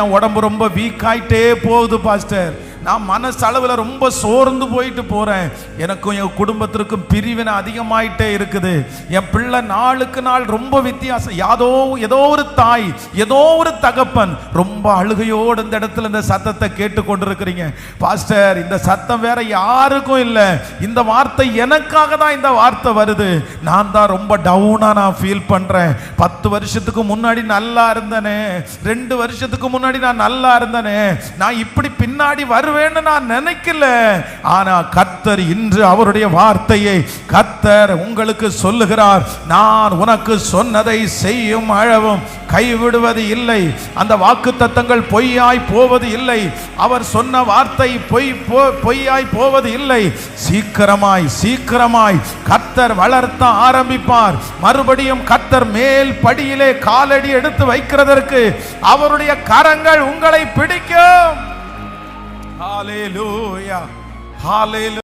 என் உடம்பு ரொம்ப வீக் ஆயிட்டே போகுது பாஸ்டர். நான் மனசளவில் ரொம்ப சோர்ந்து போயிட்டு போறேன். எனக்கும் என் குடும்பத்திற்கும் பிரிவினை அதிகமாயிட்டே இருக்குது. என் பிள்ளை நாளுக்கு நாள் ரொம்ப வித்தியாசம். ஏதோ ஒரு தாய், ஏதோ ஒரு தகப்பன் ரொம்ப அழுகையோடு இந்த இடத்துல இந்த சத்தத்தை கேட்டு கொண்டிருக்கிறீங்க. பாஸ்டர், இந்த சத்தம் வேற யாருக்கும் இல்லை. இந்த வார்த்தை எனக்காக தான் இந்த வார்த்தை வருது. நான் தான் ரொம்ப டவுனா நான் ஃபீல் பண்றேன். 10 வருஷத்துக்கு முன்னாடி நல்லா இருந்தனே, 2 வருஷத்துக்கு முன்னாடி நான் நல்லா இருந்தனே, நான் இப்படி பின்னாடி வருவேன்னு நான் நினைக்கல. ஆனா கர்த்தர் இன்று அவருடைய வார்த்தையை கர்த்தர் உங்களுக்கு சொல்லுகிறார். நான் உனக்கு சொன்னதை செய்யும் அளவும் கைவிடுவது இல்லை. அந்த வாக்குத்தத்தங்கள் பொய்யாய் போவது இல்லை. அவர் சொன்ன வார்த்தை பொய்யாய் போவது இல்லை. சீக்கிரமாய் கர்த்தர் வளர்த்த ஆரம்பிப்பார். மறுபடியும் கர்த்தர் மேல் படியிலே காலடி எடுத்து வைக்கிறதற்கு அவருடைய கரங்கள் உங்களை பிடிக்கும். ஹalleluya, ஹalleluya.